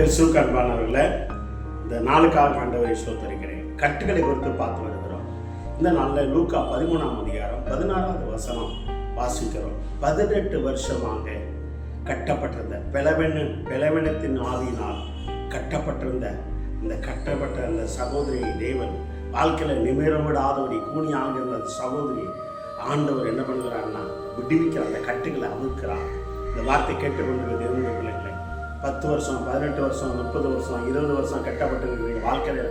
கிறிஸ்துவுக்கு அன்பானவர்களே, இந்த நாளுக்காக ஆண்டவரை ஸ்தோத்திரிக்கிறேன். கட்டுகளை குறித்து பார்த்து வருகிறோம். இந்த நாளில் லூக்கா 13ஆம் அதிகாரம் 16வது வசனம் வாசிக்கிறோம். 18 வருஷமாக கட்டப்பட்டிருந்த பிளவெனத்தின் ஆவியினால் கட்டப்பட்டிருந்த அந்த சகோதரியை தேவன் வாழ்க்கையில் நிமிர விடாதபடி கூனியாக இருந்த சகோதரி ஆண்டவர் என்ன பண்ணுகிறார்னா விடுவிக்கிற அந்த கட்டுகளை அவிழ்க்கிறார். இந்த வார்த்தை கேட்டுக்கொண்டிருக்கிற தேவனுடைய பிள்ளைகளை 10 வருஷம் 18 வருஷம் 30 வருஷம் 20 வருஷம் கட்டப்பட்டிருக்கிறீங்க. வாழ்க்கையில்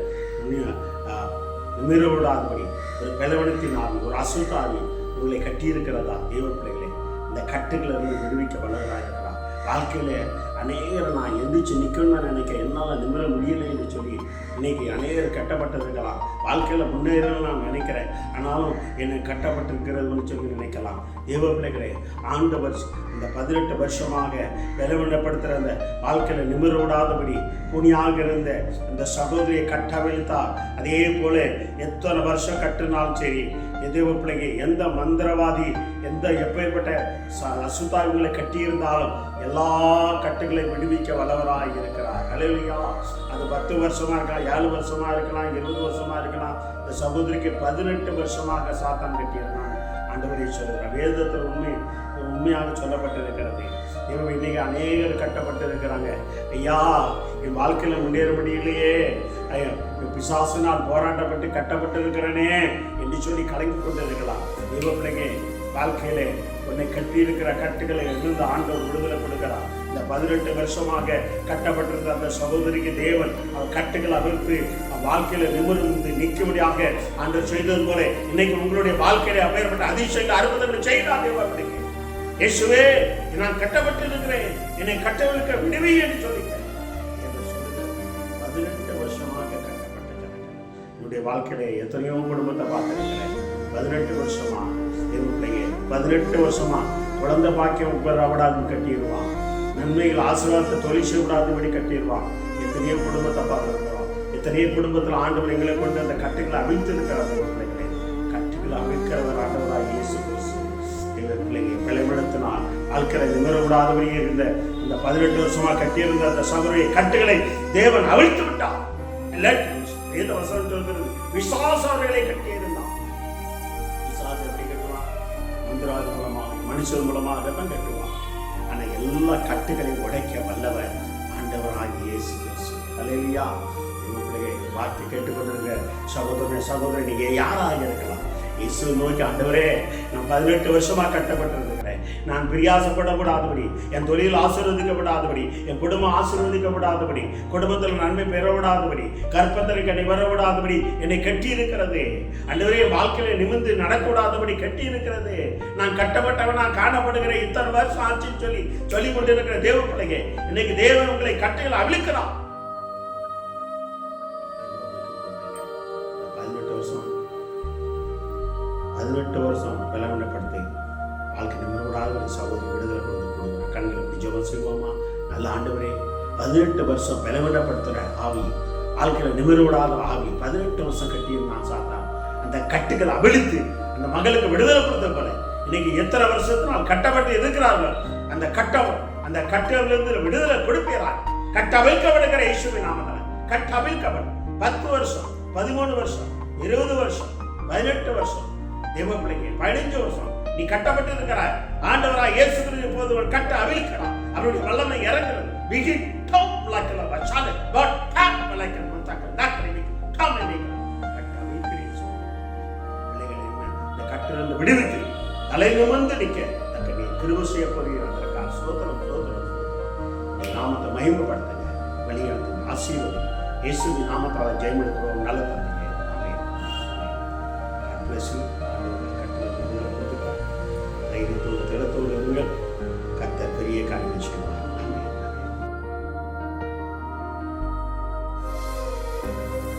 நிமிர விடாதபடி ஒரு பிளவெனத்தின் ஆவி, ஒரு அசுத்த ஆவி உங்களை கட்டியிருக்கிறதா தேவ பிள்ளைகளே, இந்த கட்டுகளை இருந்து விடுவிக்க வல்லவராக இருக்கிறார். வாழ்க்கையில் அநேகரை நான் எந்திரிச்சு நிற்கணும்னு நினைக்க என்னால் நிமிர முடியலை என்று சொல்லி இன்னைக்கு அநேகர் கட்டப்பட்டிருக்கலாம். வாழ்க்கையில் முன்னேறணும்னு நான் நினைக்கிறேன், ஆனாலும் என்னை கட்டப்பட்டிருக்கிறதுன்னு சொல்லி நினைக்கலாம். தேவ பிள்ளைகளே, ஆண்டவர் இந்த 18 வருஷமாக விளம்பரப்படுத்துகிற அந்த வாழ்க்கையில் நிமிர விடாதபடி புனியாக இருந்த இந்த சகோதரியை கட்டவிழ்த்தா. அதே போல எத்தனை வருஷம் கட்டினாலும் சரி, தேவ பிள்ளைங்க எந்த மந்திரவாதி எப்பேற்பட்ட அசுத்தாவிகளை கட்டியிருந்தாலும் எல்லா கட்டுகளையும் விடுவிக்க வல்லவராக இருக்கிறார். அல்லேலூயா. அது 10 வருஷமா இருக்கலாம், 7 வருஷமா இருக்கலாம், 20 வருஷமா இருக்கலாம். இந்த சகோதரிக்கு 18 வருஷமாக சாத்தான் கட்டியிருந்தான். ஆண்டவரை சொல்கிறார். வேதத்தில் உண்மையாக சொல்லப்பட்டிருக்கிறது. இவங்க இன்னைக்கு அநேகர் கட்டப்பட்டிருக்கிறாங்க. ஐயா, என் வாழ்க்கையில் முன்னேற முடியலையே, பிசாசினால் போராட்டப்பட்டு கட்டப்பட்டிருக்கிறேனே என்று சொல்லி கலங்கி கொண்டு இருக்கலாம். தெய்வ பிள்ளைங்க, வாழ்க்கையிலே உன்னை கட்டி இருக்கிற கட்டுகளை இருந்து ஆண்டவர் விடுதலை கொடுக்கிறார். இந்த 18 வருஷமாக கட்டப்பட்டிருந்த அந்த சகோதரிக்கு தேவன் அவர் கட்டுகளை அவிழ்த்து வாழ்க்கையில நிமிர்ந்து நிற்கும்படியாக ஆண்டவர் செய்தது போல இன்னைக்கு உங்களுடைய வாழ்க்கையில அப்பேற்பட்ட அதிசயங்கள் அற்புதங்கள் செய்தார். தேவ பிள்ளைங்க, இயேசுவே, நான் கட்டப்பட்டிருக்கிறேன், என்னை கட்டவிழ்க்க விடுவி என்று சொல்லிட்டேன். 18 வருஷமாக கட்டப்பட்ட என்னுடைய வாழ்க்கையில எத்தனையோ குடும்பத்தை பார்த்திருக்கிறேன். 18 வருஷமா 18 வருஷமா குழந்தை பாக்கியம் விடாது கட்டிடுவான், நன்மைகள் ஆசீர்வாதத்தை தொழில் செய்யக்கூடாதபடி கட்டிடுவான். எத்தனையோ குடும்பத்தை பார்த்துருக்கிறோம். எத்தனையோ குடும்பத்தில் ஆண்டவர் எங்களை கொண்டு அந்த கட்டுகளை அவிழ்த்து இருக்கிறார். கட்டுகளை அவிழ்க்கிறவர் ஆண்டவராக இயேசு கிறிஸ்து. பிள்ளைங்க பிளவெனத்தினால் வாழ்க்கையை நிமிர விடாதபடியே இருந்த அந்த 18 வருஷமா கட்டியிருந்த அந்த சகோதரியை கட்டுகளை தேவன் அவிழ்த்து விட்டார். வேத வசனம் சொல்கிறது, விசுவாசங்களை கட்டியிருந்தான். விசுவாசம் எப்படி கட்டுவான்? மந்திரவாதி மூலமாக, மனுஷன் மூலமாக தான் கட்டுவான். ஆனா எல்லா கட்டுகளையும் உடைக்க வல்லவர் ஆண்டவராகிய இயேசு கிறிஸ்து. அல்லேலூயா. வார்த்தை கேட்டுக்கொண்டிருக்க சகோதரனே, நீங்க யாராக இருக்கலாம், இயேசு நோக்கி, ஆண்டவரே, நான் 18 வருஷமா கட்டப்பட்டிருக்கிறேன். நான் பிரியாசப்படக்கூடாதபடி, என் தொழில் ஆசீர்வதிக்கப்படாதபடி, என் குடும்பம் ஆசீர்வதிக்கப்படாதபடி, குடும்பத்தில் நன்மை பெறவிடாதபடி, கற்பத்தில் கனி வரவிடாதபடி என்னை கட்டி இருக்கிறது. ஆண்டவரே, வாழ்க்கையில நிமிர்ந்து நடக்கூடாதபடி கட்டி இருக்கிறது. நான் கட்டப்பட்டவன், நான் காணப்படுகிறேன். இத்தனை வருஷம் ஆச்சுன்னு சொல்லி கொண்டிருக்கிற தேவ பிள்ளைங்க, இன்னைக்கு தேவன் உங்களை கட்டையில் அவிழ்க்கிறான். 18 வருஷம் விளம்பரப்படுத்தி வாழ்க்கை நிமிரப்படாத ஒரு சகோதரி விடுதலை கொடுக்குற கண்களை இப்படி ஜெபம் செய்வோமா? நல்ல ஆண்டவரே, 18 வருஷம் விளம்பரப்படுத்துகிற ஆவி, வாழ்க்கையில் நிமிரவிடாத ஆவி, 18 வருஷம் கட்டியிருந்தான் சாத்தான். அந்த கட்டுகளை அவிழ்த்து அந்த மகளுக்கு விடுதலை கொடுத்த போல இன்னைக்கு எத்தனை வருஷத்தினால் கட்டப்பட்டு இருக்கிறார்கள். அந்த கட்டவிலிருந்து விடுதலை கொடுப்பீரார். கட்டவிழ்க்கப்படுகிற இயேசுவின் நாமத்தில் கட்டவிழ்க்கப்படும். 10 வருஷம் 13 வருஷம் 20 வருஷம் 18 வருஷம் தேவ பிள்ளைங்க, 15 வருஷம் நீ கட்டப்பட்டு இருக்கிற ஆண்டவராக இயேசு கிறிஸ்து இப்போது ஒரு கட்ட அவிழ்க்கிறார். அவருடைய வல்லமை இறங்குறது. begin talk like a child, but talk like a mother. that really come and make கட்ட அவிழ்க்கிறீர். பிள்ளைகளை இந்த கட்டிலிருந்து விடுவித்து தலை நிமிர்ந்து நிற்க தக்க நீ கிருபை செய்ய போகிறீர். அதற்காக ஸ்தோத்திரம். நாமத்தை மகிமைப்படுத்துங்க, வெளியாடுங்க, ஆசீர்வதிங்க. இயேசுவின் நாமத்தால் ஜெயம் எடுக்கிறோம். நல்ல தந்தையே, ஆமென். God bless you.